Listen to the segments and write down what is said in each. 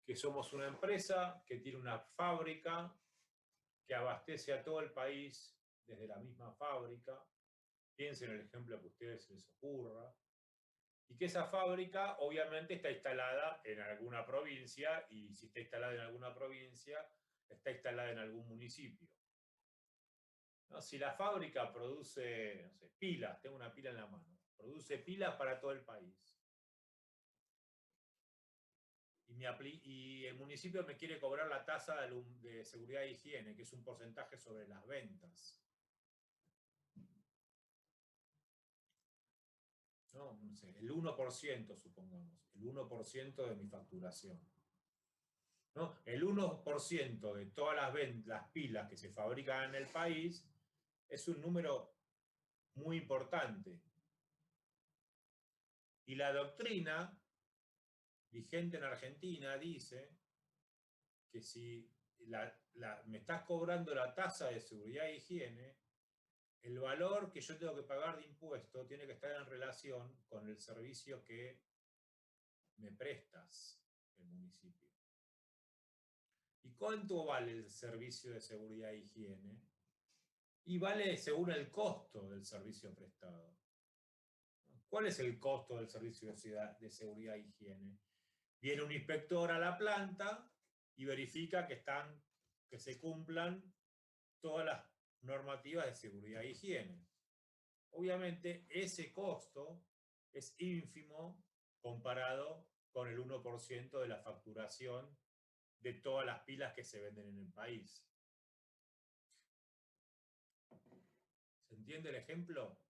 que somos una empresa que tiene una fábrica que abastece a todo el país desde la misma fábrica. Piensen en el ejemplo que a ustedes se les ocurra. Y que esa fábrica obviamente está instalada en alguna provincia, y si está instalada en alguna provincia, está instalada en algún municipio. ¿No? Si la fábrica produce, no sé, pilas, tengo una pila en la mano, produce pilas para todo el país, y el municipio me quiere cobrar la tasa de seguridad e higiene, que es un porcentaje sobre las ventas. ¿No? No sé, el 1%, supongamos, el 1% de mi facturación. ¿No? El 1% de todas las pilas que se fabrican en el país es un número muy importante. Y la doctrina vigente en Argentina dice que si me estás cobrando la tasa de seguridad e higiene, el valor que yo tengo que pagar de impuesto tiene que estar en relación con el servicio que me prestas, el municipio. ¿Y cuánto vale el servicio de seguridad e higiene? Y vale según el costo del servicio prestado. ¿Cuál es el costo del servicio de seguridad e higiene? Viene un inspector a la planta y verifica que se cumplan todas las normativas de seguridad e higiene. Obviamente ese costo es ínfimo comparado con el 1% de la facturación de todas las pilas que se venden en el país. ¿Se entiende el ejemplo?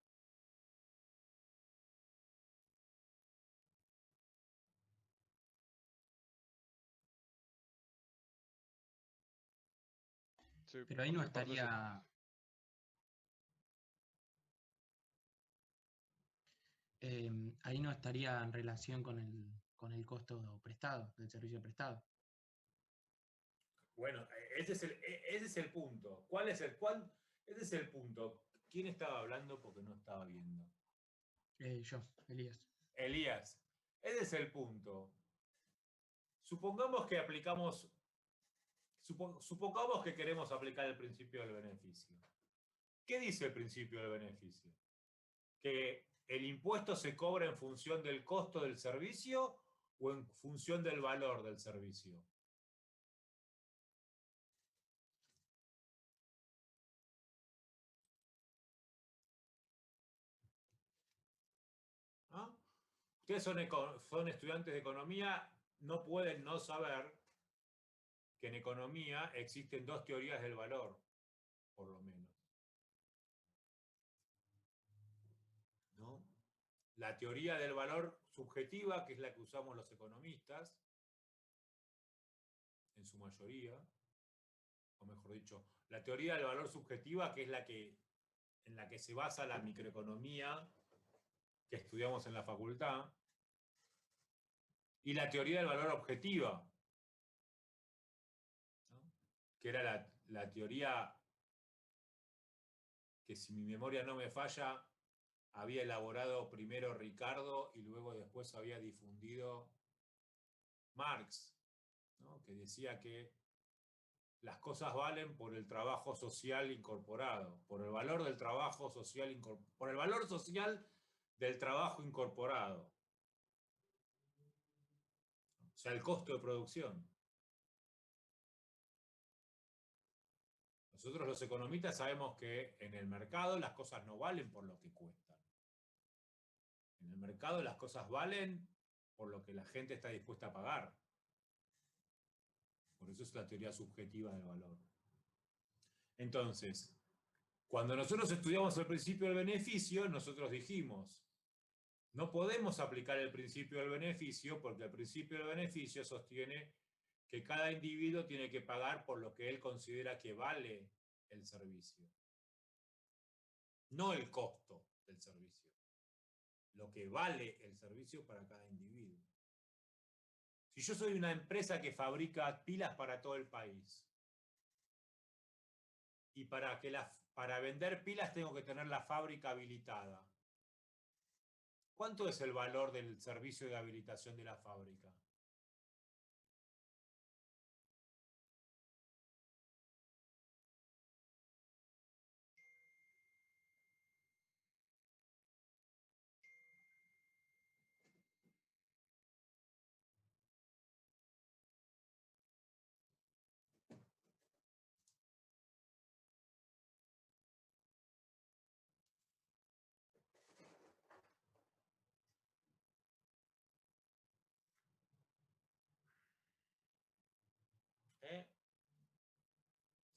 Sí, Pero ahí por no mi parte sí. ahí no estaría en relación con el costo prestado, del servicio prestado. Bueno, ese es el punto. Ese es el punto. ¿Quién estaba hablando porque no estaba viendo? Yo, Elías. Elías, ese es el punto. Supongamos que supongamos que queremos aplicar el principio del beneficio. ¿Qué dice el principio del beneficio? ¿Que el impuesto se cobra en función del costo del servicio o en función del valor del servicio? ¿Ah? Ustedes son estudiantes de economía, no pueden no saber que en economía existen dos teorías del valor, por lo menos. ¿No? La teoría del valor subjetiva, que es la que usamos los economistas, en su mayoría, o mejor dicho, la teoría del valor subjetiva, que es en la que se basa la microeconomía que estudiamos en la facultad, y la teoría del valor objetiva, ¿no? Que era la teoría que, si mi memoria no me falla, había elaborado primero Ricardo y luego después había difundido Marx, ¿no? Que decía que las cosas valen por el trabajo social incorporado, por el valor del trabajo social, por el valor social del trabajo incorporado. O sea, el costo de producción. Nosotros los economistas sabemos que en el mercado las cosas no valen por lo que cuestan. En el mercado las cosas valen por lo que la gente está dispuesta a pagar. Por eso es la teoría subjetiva del valor. Entonces, cuando nosotros estudiamos el principio del beneficio, nosotros dijimos, no podemos aplicar el principio del beneficio porque el principio del beneficio sostiene que cada individuo tiene que pagar por lo que él considera que vale el servicio. No el costo del servicio. Lo que vale el servicio para cada individuo. Si yo soy una empresa que fabrica pilas para todo el país, y para vender pilas tengo que tener la fábrica habilitada, ¿cuánto es el valor del servicio de habilitación de la fábrica?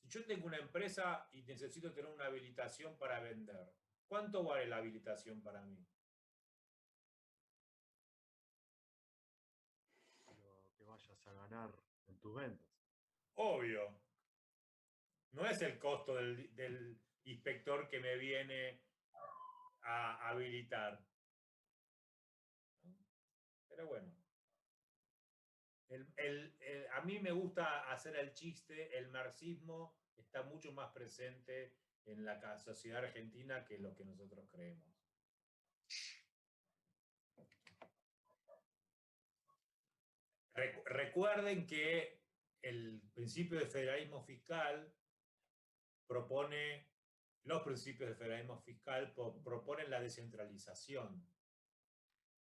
Si yo tengo una empresa y necesito tener una habilitación para vender, ¿cuánto vale la habilitación para mí? Lo que vayas a ganar en tus ventas. Obvio. No es el costo del inspector que me viene a habilitar. Pero bueno. A mí me gusta hacer el chiste, el marxismo está mucho más presente en la sociedad argentina que lo que nosotros creemos. Recuerden que el principio de federalismo fiscal propone, los principios del federalismo fiscal proponen la descentralización,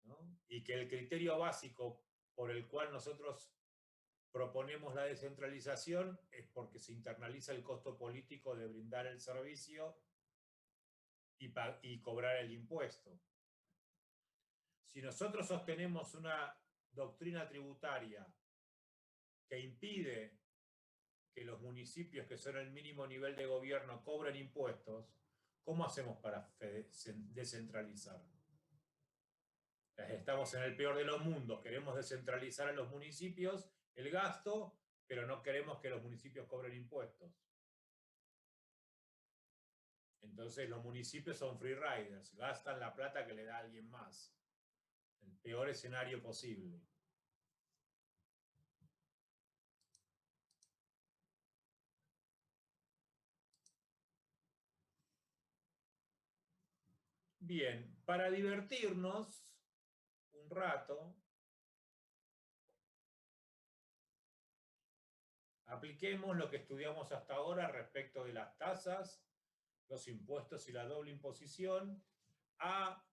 ¿no? Y que el criterio básico por el cual nosotros proponemos la descentralización es porque se internaliza el costo político de brindar el servicio y cobrar el impuesto. Si nosotros sostenemos una doctrina tributaria que impide que los municipios que son el mínimo nivel de gobierno cobren impuestos, ¿cómo hacemos para descentralizar? Estamos en el peor de los mundos, queremos descentralizar a los municipios el gasto, pero no queremos que los municipios cobren impuestos. Entonces los municipios son free riders, gastan la plata que le da alguien más. El peor escenario posible. Bien, para divertirnos un rato, apliquemos lo que estudiamos hasta ahora respecto de las tasas, los impuestos y la doble imposición a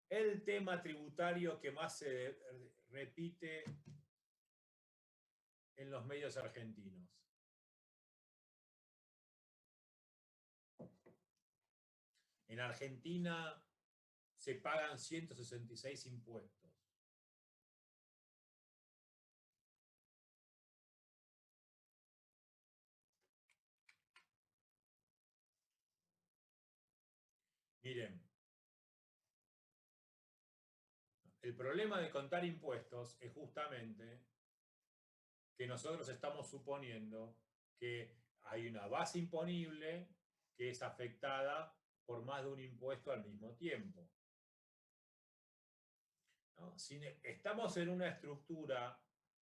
el tema tributario que más se repite en los medios argentinos. En Argentina se pagan 166 impuestos. Miren, el problema de contar impuestos es justamente que nosotros estamos suponiendo que hay una base imponible que es afectada por más de un impuesto al mismo tiempo, ¿no? Si estamos en una estructura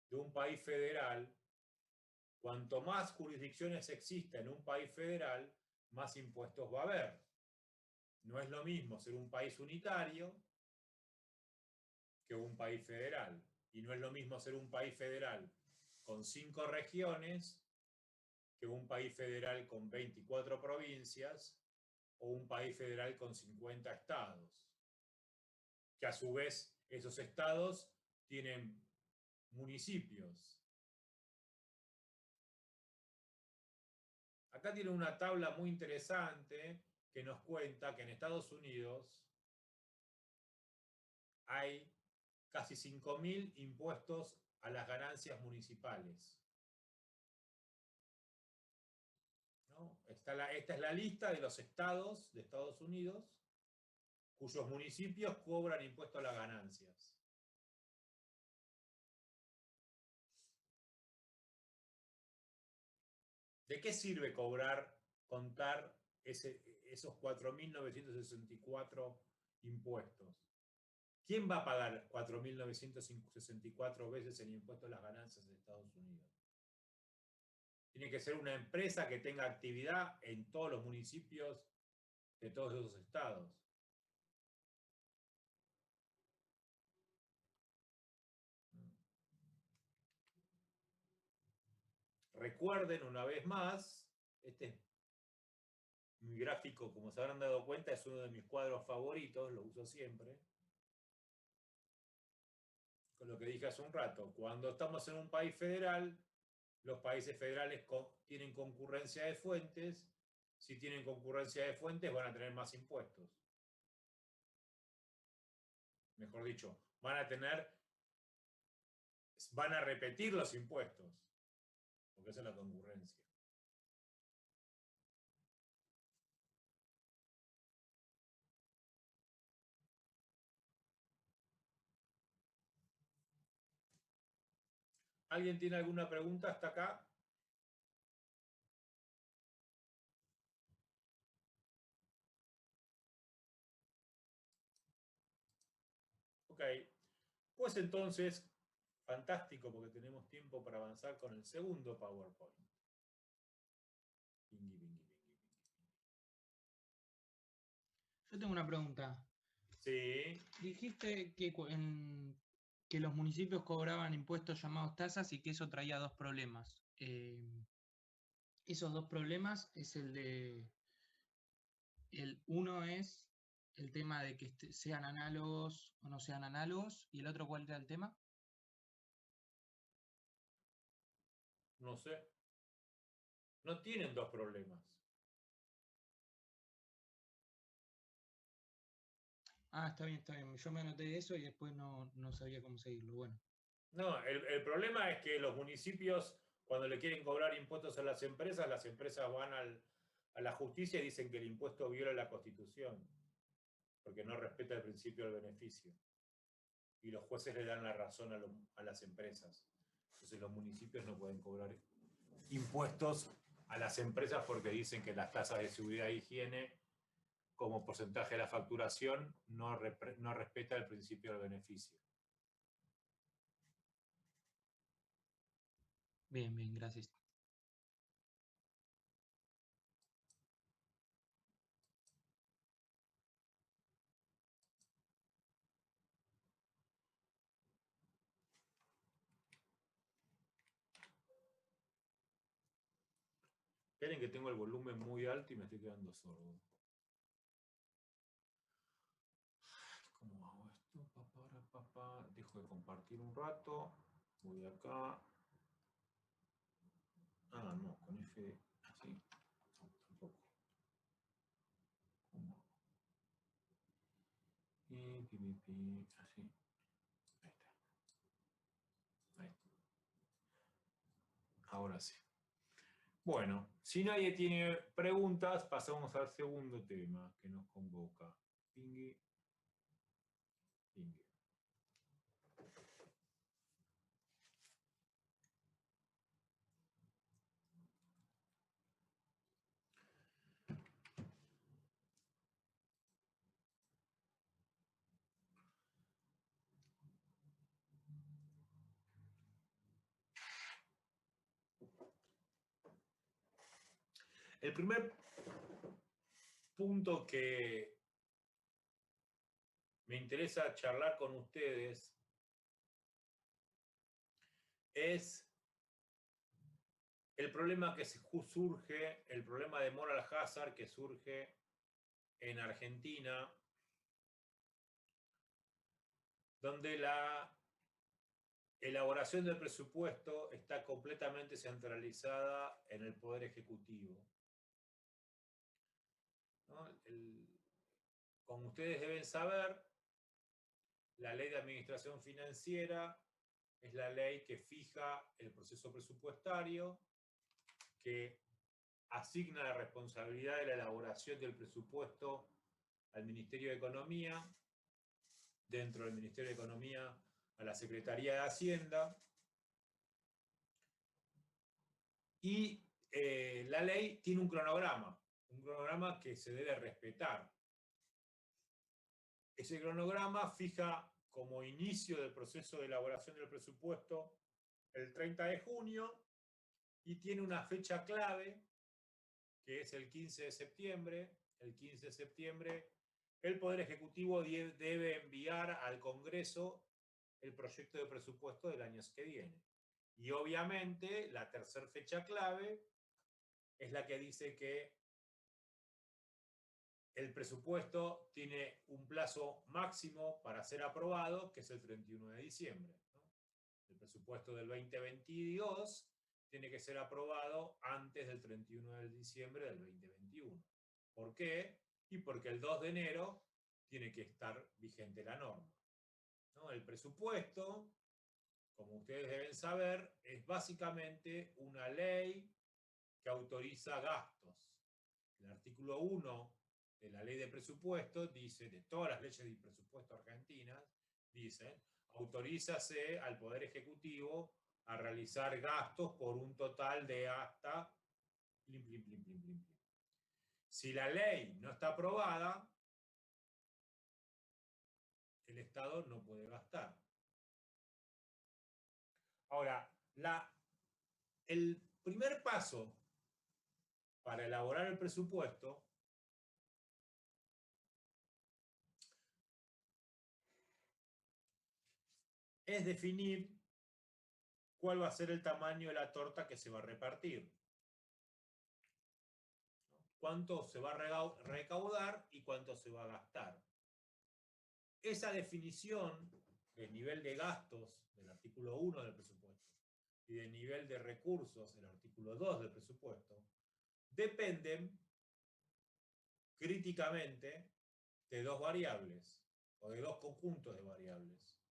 de un país federal, cuanto más jurisdicciones exista en un país federal, más impuestos va a haber. No es lo mismo ser un país unitario que un país federal. Y no es lo mismo ser un país federal con 5 regiones que un país federal con 24 provincias o un país federal con 50 estados. Que a su vez esos estados tienen municipios. Acá tiene una tabla muy interesante que nos cuenta que en Estados Unidos hay casi 5.000 impuestos a las ganancias municipales. ¿No? Esta es la lista de los estados de Estados Unidos cuyos municipios cobran impuesto a las ganancias. ¿De qué sirve contar esos 4.964 impuestos? ¿Quién va a pagar 4.964 veces el impuesto a las ganancias de Estados Unidos? Tiene que ser una empresa que tenga actividad en todos los municipios de todos esos estados. Recuerden una vez más, este es mi gráfico, como se habrán dado cuenta, es uno de mis cuadros favoritos, lo uso siempre. Con lo que dije hace un rato, cuando estamos en un país federal, los países federales tienen concurrencia de fuentes. Si tienen concurrencia de fuentes, van a tener más impuestos. Mejor dicho, van a repetir los impuestos, porque esa es la concurrencia. ¿Alguien tiene alguna pregunta hasta acá? Ok, pues entonces, fantástico porque tenemos tiempo para avanzar con el segundo PowerPoint. Pingui, pingui, pingui, pingui. Yo tengo una pregunta. Sí, Dijiste que los municipios cobraban impuestos llamados tasas y que eso traía dos problemas. Esos dos problemas es uno es el tema de que sean análogos o no sean análogos, y el otro, ¿cuál era el tema? no sé. No tienen dos problemas. Ah, está bien, está bien. Yo me anoté eso y después no sabía cómo seguirlo. Bueno, No, el problema es que los municipios, cuando le quieren cobrar impuestos a las empresas van a la justicia y dicen que el impuesto viola la Constitución, porque no respeta el principio del beneficio. Y los jueces le dan la razón a las empresas. Entonces los municipios no pueden cobrar impuestos a las empresas porque dicen que las tasas de seguridad e higiene como porcentaje de la facturación no respeta el principio del beneficio. bien, bien, gracias. Esperen que tengo el volumen muy alto y me estoy quedando sordo. ¿Cómo hago esto? Dejo de compartir un rato. Voy acá. Ah, no, con F. Así. No, tampoco. ¿Cómo? Y así. Ahí está. Ahí. Ahora sí. Bueno, si nadie tiene preguntas, pasamos al segundo tema que nos convoca. Pingui. Pingui. El primer punto que me interesa charlar con ustedes es el problema que surge, el problema de moral hazard que surge en Argentina, donde la elaboración del presupuesto está completamente centralizada en el Poder Ejecutivo, ¿no? Como ustedes deben saber, la Ley de Administración Financiera es la ley que fija el proceso presupuestario, que asigna la responsabilidad de la elaboración del presupuesto al Ministerio de Economía, dentro del Ministerio de Economía a la Secretaría de Hacienda, y la ley tiene un cronograma que se debe respetar. Ese cronograma fija como inicio del proceso de elaboración del presupuesto el 30 de junio y tiene una fecha clave que es el 15 de septiembre. El 15 de septiembre el Poder Ejecutivo debe enviar al Congreso el proyecto de presupuesto del año que viene. Y obviamente la tercera fecha clave es la que dice que el presupuesto tiene un plazo máximo para ser aprobado, que es el 31 de diciembre. ¿No? El presupuesto del 2022 tiene que ser aprobado antes del 31 de diciembre del 2021. ¿Por qué? Y porque el 2 de enero tiene que estar vigente la norma, ¿no? El presupuesto, como ustedes deben saber, es básicamente una ley que autoriza gastos. El artículo 1 de la ley de presupuesto dice, de todas las leyes de presupuesto argentinas, dice, autorízase al Poder Ejecutivo a realizar gastos por un total de hasta... Plim, plim, plim, plim, plim, plim. Si la ley no está aprobada, el Estado no puede gastar. Ahora, el primer paso para elaborar el presupuesto es definir cuál va a ser el tamaño de la torta que se va a repartir. Cuánto se va a recaudar y cuánto se va a gastar. Esa definición del nivel de gastos del artículo 1 del presupuesto y del nivel de recursos del artículo 2 del presupuesto dependen críticamente de dos variables o de dos conjuntos de variables.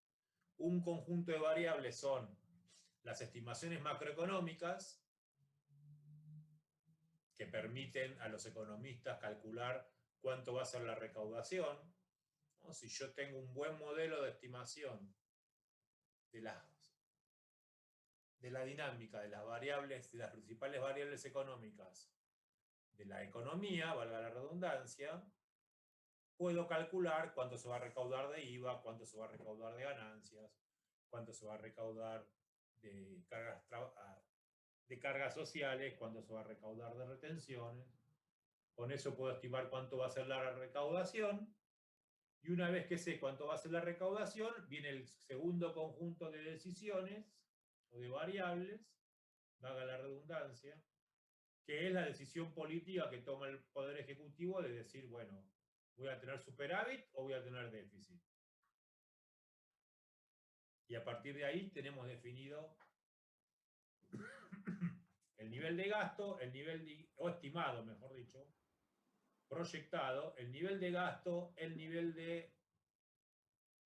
Un conjunto de variables son las estimaciones macroeconómicas que permiten a los economistas calcular cuánto va a ser la recaudación, ¿no? Si yo tengo un buen modelo de estimación de la dinámica de las variables, de las principales variables económicas de la economía, valga la redundancia, puedo calcular cuánto se va a recaudar de IVA, cuánto se va a recaudar de ganancias, cuánto se va a recaudar de cargas sociales, cuánto se va a recaudar de retenciones. Con eso puedo estimar cuánto va a ser la recaudación. Y una vez que sé cuánto va a ser la recaudación, viene el segundo conjunto de decisiones o de variables, valga la redundancia, que es la decisión política que toma el Poder Ejecutivo de decir, bueno, ¿voy a tener superávit o voy a tener déficit? Y a partir de ahí tenemos definido el nivel de gasto, o estimado, mejor dicho, proyectado, el nivel de gasto, el nivel de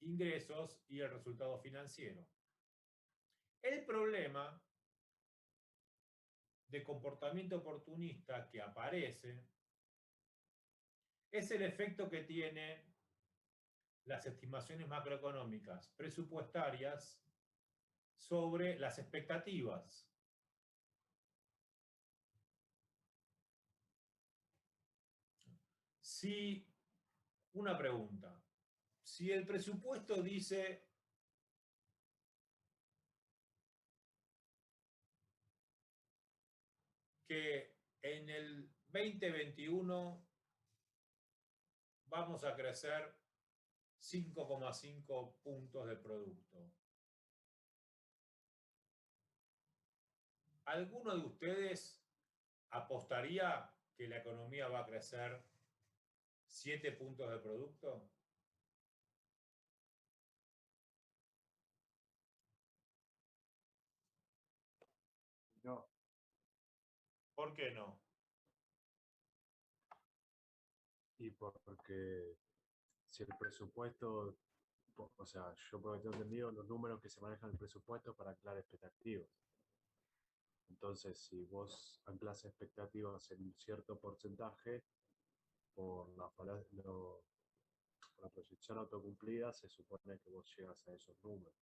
ingresos y el resultado financiero. El problema de comportamiento oportunista que aparece es el efecto que tiene las estimaciones macroeconómicas presupuestarias sobre las expectativas. Una pregunta, si el presupuesto dice que en el 2021 vamos a crecer 5,5 puntos de producto, ¿alguno de ustedes apostaría que la economía va a crecer 7 puntos de producto? No. ¿Por qué no? Y porque si el presupuesto, o sea, yo por lo que tengo entendido, los números que se manejan en el presupuesto para anclar expectativas. Entonces, si vos anclas expectativas en un cierto porcentaje, por la proyección autocumplida, se supone que vos llegas a esos números.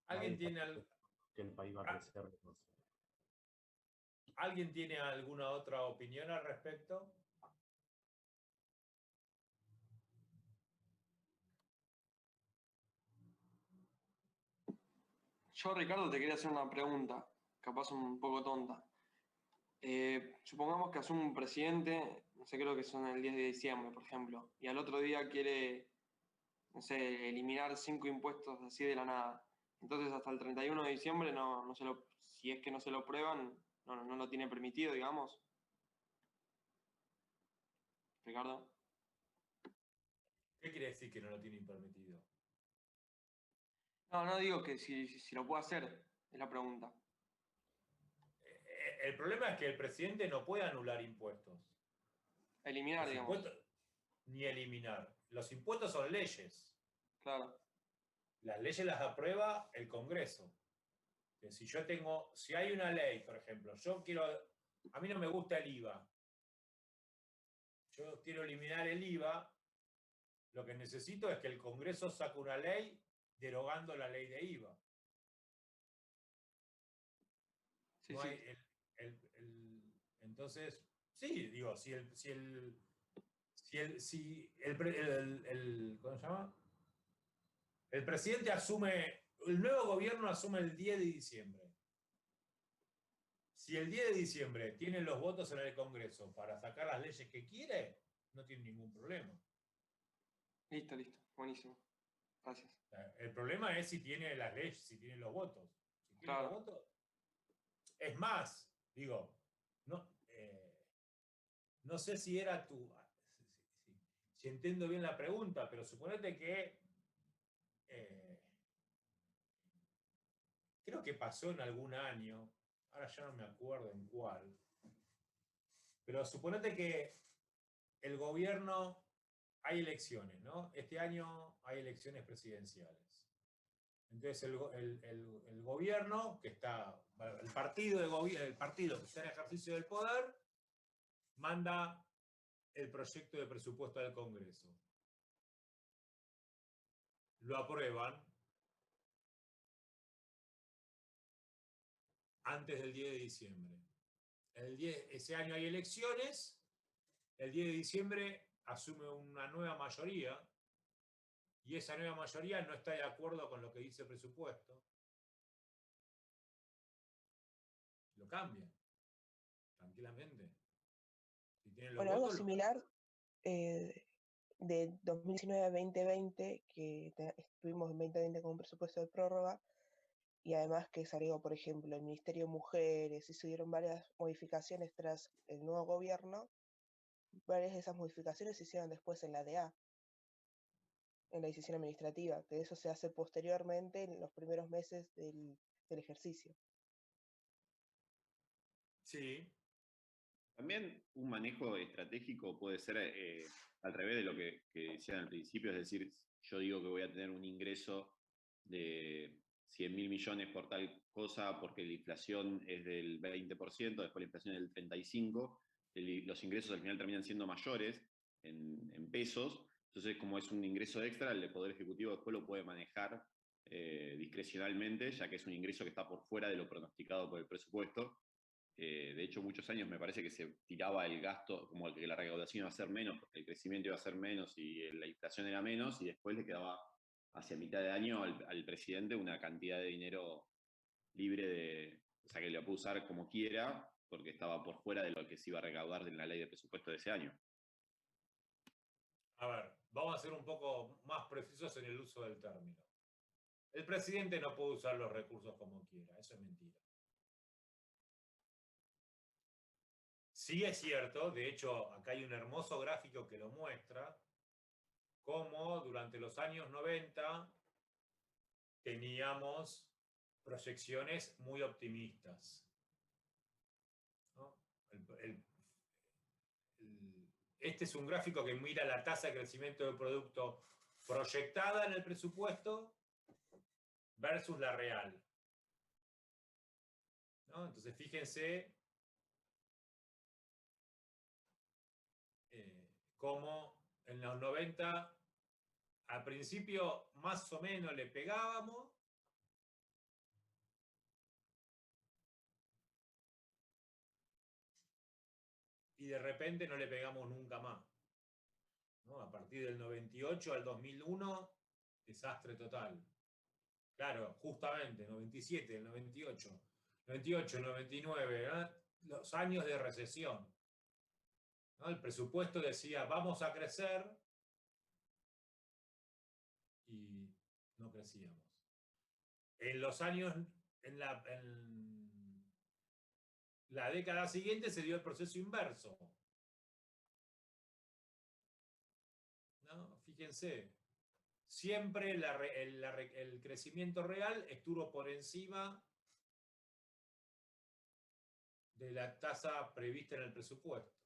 ¿Alguien Nadie tiene, está que el país va a crecer. No sé. ¿Alguien tiene alguna otra opinión al respecto? Yo, Ricardo, te quería hacer una pregunta, capaz un poco tonta. Supongamos que asume un presidente, no sé, creo que son el 10 de diciembre, por ejemplo, y al otro día quiere, no sé, eliminar 5 impuestos así de la nada. Entonces, hasta el 31 de diciembre, si es que no se lo prueban, no lo tiene permitido, digamos. Ricardo. ¿Qué quiere decir que no lo tienen permitido? No digo que si lo puede hacer, es la pregunta. El problema es que el presidente no puede anular impuestos. Eliminar, Los digamos. impuestos, ni eliminar. Los impuestos son leyes. Claro. Las leyes las aprueba el Congreso. Si hay una ley, por ejemplo, a mí no me gusta el IVA. Yo quiero eliminar el IVA, lo que necesito es que el Congreso saque una ley derogando la ley de IVA. Sí, No sí. hay entonces, sí, digo, ¿cómo se llama? El presidente asume, el nuevo gobierno asume el 10 de diciembre. Si el 10 de diciembre tiene los votos en el Congreso para sacar las leyes que quiere, no tiene ningún problema. Listo, listo. Buenísimo. Gracias. El problema es si tiene las leyes, si tiene los votos. Si tiene Claro. los votos. Es más, digo, no, no sé si era si entiendo bien la pregunta, pero suponete que creo que pasó en algún año, ahora ya no me acuerdo en cuál, pero suponete que el gobierno, hay elecciones, ¿no? Este año hay elecciones presidenciales. Entonces el gobierno que está, el partido que está en ejercicio del poder, manda el proyecto de presupuesto al Congreso. Lo aprueban antes del 10 de diciembre. Ese año hay elecciones, el 10 de diciembre asume una nueva mayoría y esa nueva mayoría no está de acuerdo con lo que dice el presupuesto. Lo cambian, tranquilamente. Si tienen los Bueno, algo votos, similar de 2019 a 2020, que estuvimos en 2020 con un presupuesto de prórroga, y además que salió, por ejemplo, el Ministerio de Mujeres, y se dieron varias modificaciones tras el nuevo gobierno. Varias de esas modificaciones se hicieron después en la DA, en la decisión administrativa, que eso se hace posteriormente en los primeros meses del ejercicio. sí. También un manejo estratégico puede ser al revés de lo que decían al principio, es decir, yo digo que voy a tener un ingreso de 100.000 millones por tal cosa porque la inflación es del 20%, después la inflación es del 35%, los ingresos al final terminan siendo mayores en pesos, entonces como es un ingreso extra, el Poder Ejecutivo después lo puede manejar discrecionalmente, ya que es un ingreso que está por fuera de lo pronosticado por el presupuesto. De hecho, muchos años me parece que se tiraba el gasto, como que la recaudación iba a ser menos, porque el crecimiento iba a ser menos y la inflación era menos, y después le quedaba hacia mitad de año al presidente una cantidad de dinero libre o sea, que lo puede usar como quiera, porque estaba por fuera de lo que se iba a recaudar en la ley de presupuesto de ese año. A ver, vamos a ser un poco más precisos en el uso del término. El presidente no puede usar los recursos como quiera, eso es mentira. Sí es cierto, de hecho, acá hay un hermoso gráfico que lo muestra, cómo durante los años 90 teníamos proyecciones muy optimistas, ¿no? Este es un gráfico que mira la tasa de crecimiento del producto proyectada en el presupuesto versus la real, ¿no? Entonces, fíjense cómo en los 90 al principio más o menos le pegábamos, y de repente no le pegamos nunca más, ¿no? A partir del 98 al 2001, desastre total. Claro, justamente, 97, 98, 98, 99, ¿no? Los años de recesión, ¿no? El presupuesto decía, vamos a crecer, y no crecíamos. En los años, en la década siguiente se dio el proceso inverso, ¿no? Fíjense, siempre el crecimiento real estuvo por encima de la tasa prevista en el presupuesto.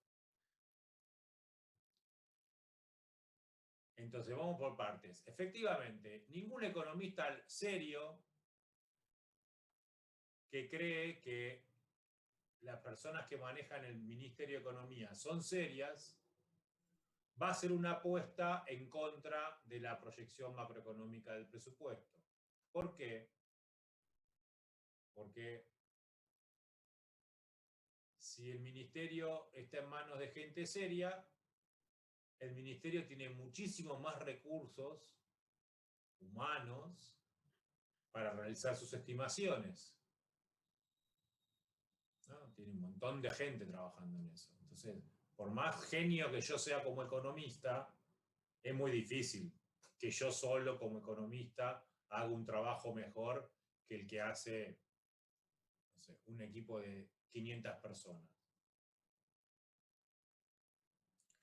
Entonces, vamos por partes. Efectivamente, ningún economista serio que cree que las personas que manejan el Ministerio de Economía son serias, va a ser una apuesta en contra de la proyección macroeconómica del presupuesto. ¿Por qué? Porque si el ministerio está en manos de gente seria, el ministerio tiene muchísimos más recursos humanos para realizar sus estimaciones, ¿no? Tiene un montón de gente trabajando en eso. Entonces, por más genio que yo sea como economista, es muy difícil que yo solo como economista haga un trabajo mejor que el que hace, no sé, un equipo de 500 personas.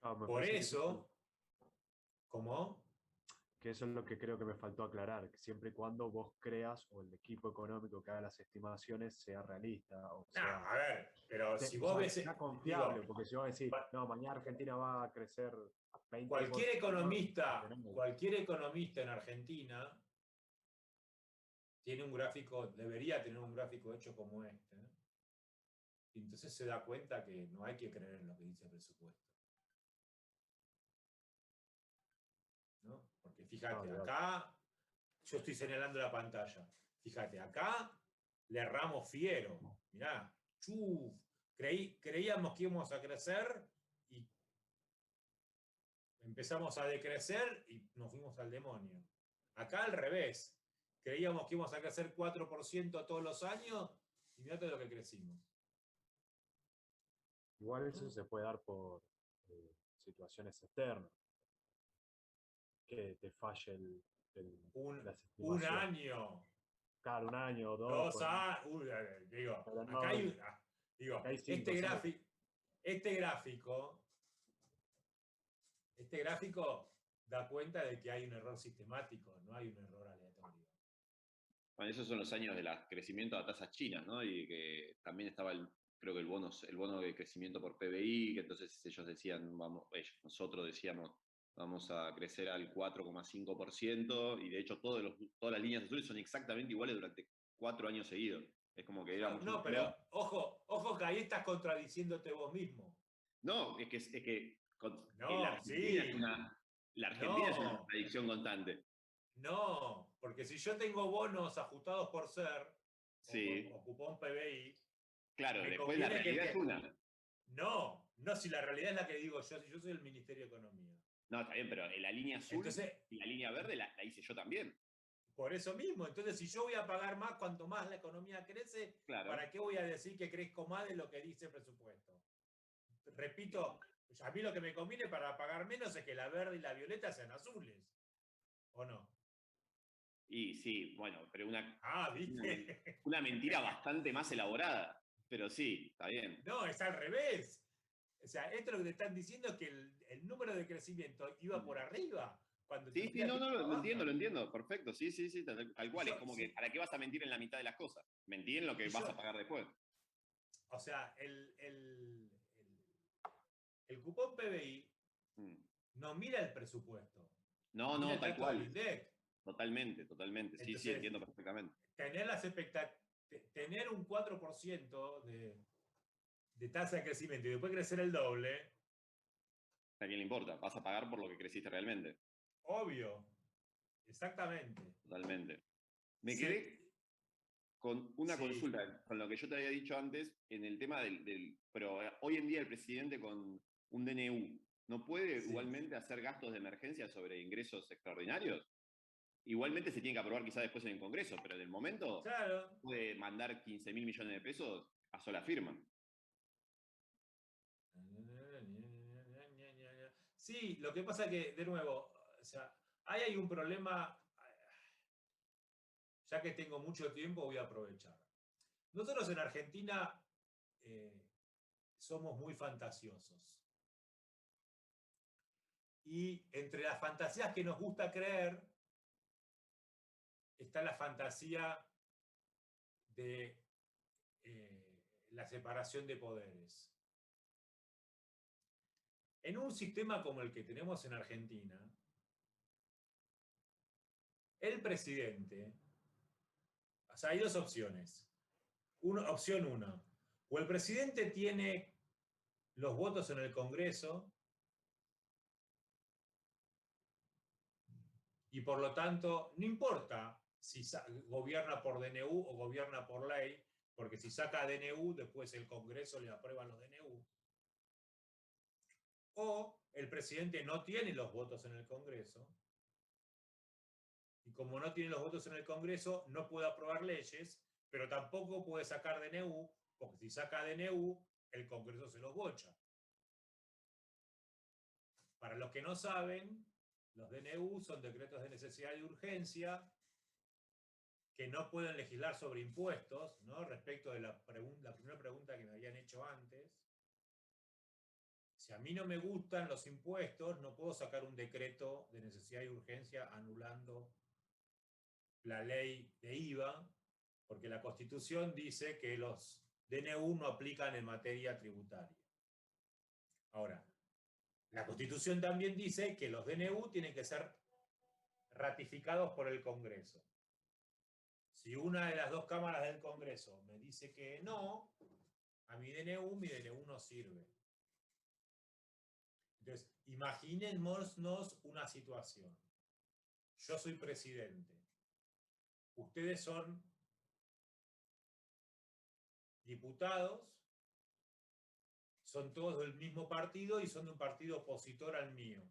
Me Por parece eso, ¿cómo? que eso es lo que creo que me faltó aclarar, que siempre y cuando vos creas o el equipo económico que haga las estimaciones sea realista, o No, sea, a ver, pero si o vos sea, ves, sea confiable, digo, porque si vos decís, no, mañana Argentina va a crecer 20%, cualquier economista en Argentina tiene un gráfico, debería tener un gráfico hecho como este, ¿eh? Y entonces se da cuenta que no hay que creer en lo que dice el presupuesto, ¿no? Porque fíjate, acá yo estoy señalando la pantalla. Fíjate, acá le erramos fiero. Mirá, chuf, creíamos que íbamos a crecer y empezamos a decrecer y nos fuimos al demonio. Acá al revés. Creíamos que íbamos a crecer 4% todos los años y mirá todo lo que crecimos. igual eso se puede dar por situaciones externas, que te falle las Un estimaciones. año, Claro, un año o dos. 2 años, digo, Pero no, acá hay, digo, acá hay 5, 6. este gráfico da cuenta de que hay un error sistemático, no hay un error aleatorio. Bueno, esos son los años del crecimiento a tasas chinas, ¿no? Y que también estaba creo que el bono de crecimiento por PBI, que entonces ellos decían, nosotros decíamos, vamos a crecer al 4,5%, y de hecho todas las líneas azules son exactamente iguales durante 4 años seguidos. Es como que éramos No, pero ojo que ahí estás contradiciéndote vos mismo. No, es que No, la Argentina sí. la Argentina es una No. contradicción constante. No, porque si yo tengo bonos ajustados por ser, Sí. o cupón PBI, Claro, me después la conviene realidad es una. No, si la realidad es la que digo yo, si yo soy el Ministerio de Economía. No, está bien, pero en la línea azul Entonces, y la línea verde la hice yo también. por eso mismo, entonces si yo voy a pagar más, cuanto más la economía crece, Claro. ¿para qué voy a decir que crezco más de lo que dice el presupuesto? Repito, a mí lo que me conviene para pagar menos es que la verde y la violeta sean azules, ¿o no? Y sí, bueno, pero ¿viste? una mentira bastante más elaborada. Pero sí, está bien. No, es al revés. O sea, esto lo que te están diciendo es que el número de crecimiento iba por arriba. Cuando Sí, no, lo entiendo, perfecto, sí, tal cual. Es como que, ¿para qué vas a mentir en la mitad de las cosas? Mentir en lo que vas a pagar después. O sea, el cupón PBI no mira el presupuesto. No, tal cual. Totalmente. Entonces, Sí, entiendo perfectamente. Tener un 4% de tasa de crecimiento y después crecer el doble. ¿A quién le importa? Vas a pagar por lo que creciste realmente. Obvio. Exactamente. Totalmente. Me quedé con una consulta, con lo que yo te había dicho antes, en el tema pero hoy en día el presidente con un DNU, ¿no puede igualmente hacer gastos de emergencia sobre ingresos extraordinarios? Igualmente se tiene que aprobar quizá después en el Congreso, pero en el momento puede mandar 15.000 millones de pesos a sola firma. Sí, lo que pasa es que, de nuevo, o sea, ahí hay un problema. Ya que tengo mucho tiempo, voy a aprovechar. Nosotros en Argentina somos muy fantasiosos. Y entre las fantasías que nos gusta creer, está la fantasía de la separación de poderes. En un sistema como el que tenemos en Argentina, el presidente, o sea, hay dos opciones. Opción 1, o el presidente tiene los votos en el Congreso y por lo tanto no importa si gobierna por DNU o gobierna por ley, porque si saca DNU, después el Congreso le aprueba los DNU. O el presidente no tiene los votos en el Congreso, y como no tiene los votos en el Congreso, no puede aprobar leyes, pero tampoco puede sacar DNU, porque si saca DNU, el Congreso se los bocha. Para los que no saben, los DNU son decretos de necesidad y urgencia que no pueden legislar sobre impuestos, ¿no? Respecto de la primera pregunta que me habían hecho antes. Si a mí no me gustan los impuestos, no puedo sacar un decreto de necesidad y urgencia anulando la ley de IVA, porque la Constitución dice que los DNU no aplican en materia tributaria. Ahora, la Constitución también dice que los DNU tienen que ser ratificados por el Congreso. Si una de las dos cámaras del Congreso me dice que no, a mi DNU no sirve. Entonces, imaginémonos una situación. Yo soy presidente. Ustedes son diputados, son todos del mismo partido y son de un partido opositor al mío.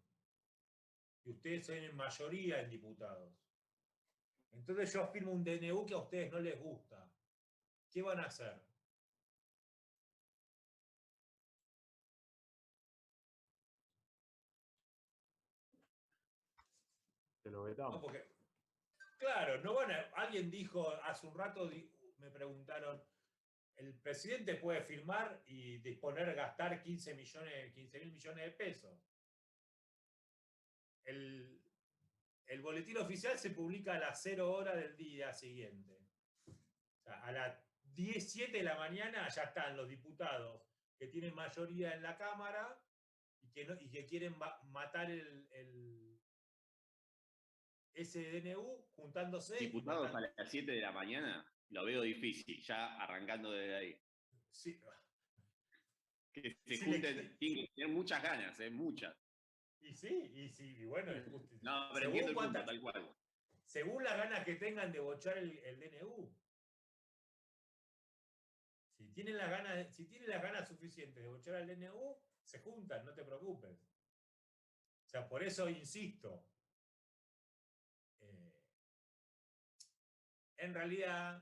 Y ustedes tienen mayoría en diputados. Entonces yo firmo un DNU que a ustedes no les gusta. ¿Qué van a hacer? Te lo vetamos. No, porque, claro, no van a, alguien dijo hace un rato, me preguntaron, el presidente puede firmar y disponer, gastar 15 mil millones de pesos. El boletín oficial se publica a las 0 horas del día siguiente. O sea, a las 7 de la mañana ya están los diputados que tienen mayoría en la Cámara y que quieren matar ese DNU juntándose. Diputados a las 7 de la mañana, lo veo difícil, ya arrancando desde ahí. Sí. Que se junten, tienen que tener muchas ganas, muchas. Y sí, y bueno. No, pero entiendo el punto, tal cual. Según las ganas que tengan de bochar el DNU. Si tienen las ganas suficientes de bochar al DNU, se juntan, no te preocupes. O sea, por eso insisto. En realidad,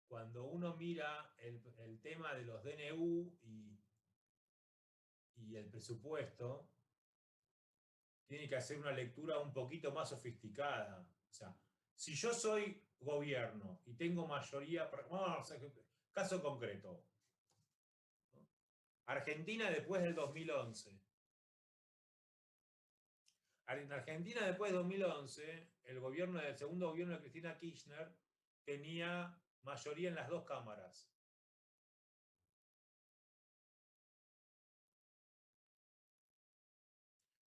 cuando uno mira el tema de los DNU y el presupuesto, tiene que hacer una lectura un poquito más sofisticada. O sea, si yo soy gobierno y tengo mayoría, caso concreto, ¿no? Argentina después del 2011. En Argentina después del 2011, el segundo gobierno de Cristina Kirchner tenía mayoría en las dos cámaras.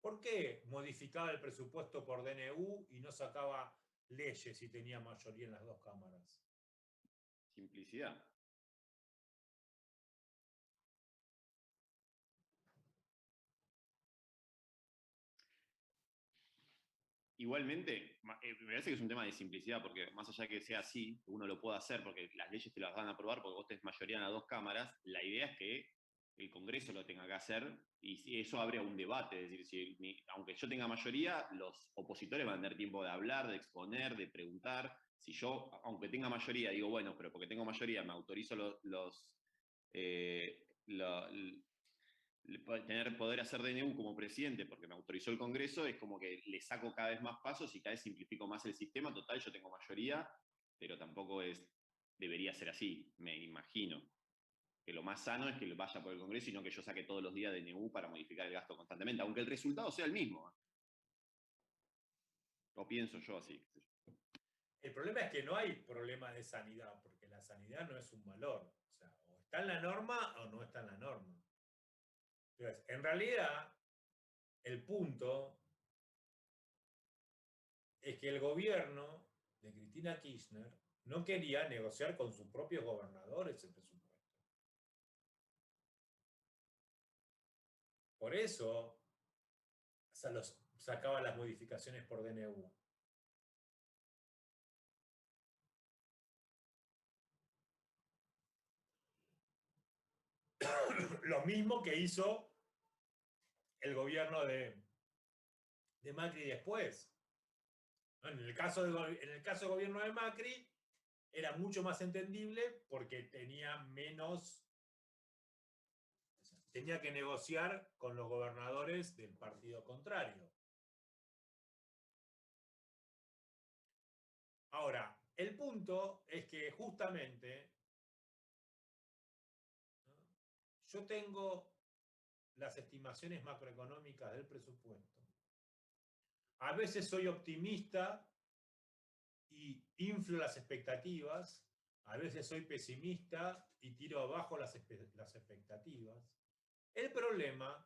¿Por qué modificaba el presupuesto por DNU y no sacaba leyes si tenía mayoría en las dos cámaras? Simplicidad. Igualmente, me parece que es un tema de simplicidad, porque más allá de que sea así, que uno lo pueda hacer porque las leyes te las van a aprobar porque vos tenés mayoría en las dos cámaras, la idea es que el Congreso lo tenga que hacer y eso abre un debate. Es decir, aunque yo tenga mayoría, los opositores van a tener tiempo de hablar, de exponer, de preguntar. Si yo, aunque tenga mayoría, digo, bueno, pero porque tengo mayoría me autorizo poder hacer DNU como presidente porque me autorizó el Congreso, es como que le saco cada vez más pasos y cada vez simplifico más el sistema. Total, yo tengo mayoría, pero tampoco debería ser así, me imagino. Que lo más sano es que lo vaya por el Congreso y no que yo saque todos los días DNU para modificar el gasto constantemente, aunque el resultado sea el mismo. O pienso yo así. El problema es que no hay problema de sanidad, porque la sanidad no es un valor. O sea, o está en la norma o no está en la norma. Entonces, en realidad, el punto es que el gobierno de Cristina Kirchner no quería negociar con sus propios gobernadores el presupuesto. Por eso sacaba las modificaciones por DNU. Lo mismo que hizo el gobierno de Macri después. En el caso del gobierno de Macri era mucho más entendible porque tenía que negociar con los gobernadores del partido contrario. Ahora, el punto es que justamente, ¿no?, yo tengo las estimaciones macroeconómicas del presupuesto. A veces soy optimista y inflo las expectativas, a veces soy pesimista y tiro abajo las expectativas. El problema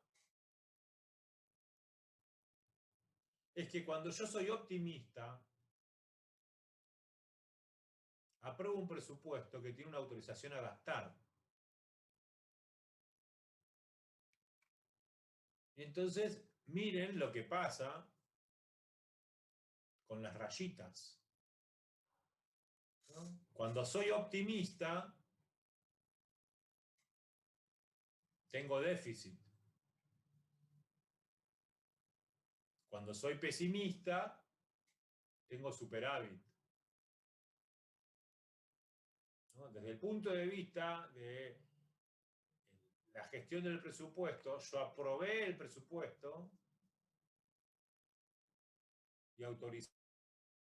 es que cuando yo soy optimista, apruebo un presupuesto que tiene una autorización a gastar. Entonces, miren lo que pasa con las rayitas, ¿no? Cuando soy optimista, tengo déficit. Cuando soy pesimista, tengo superávit, ¿no? Desde el punto de vista de la gestión del presupuesto, yo aprobé el presupuesto y autoricé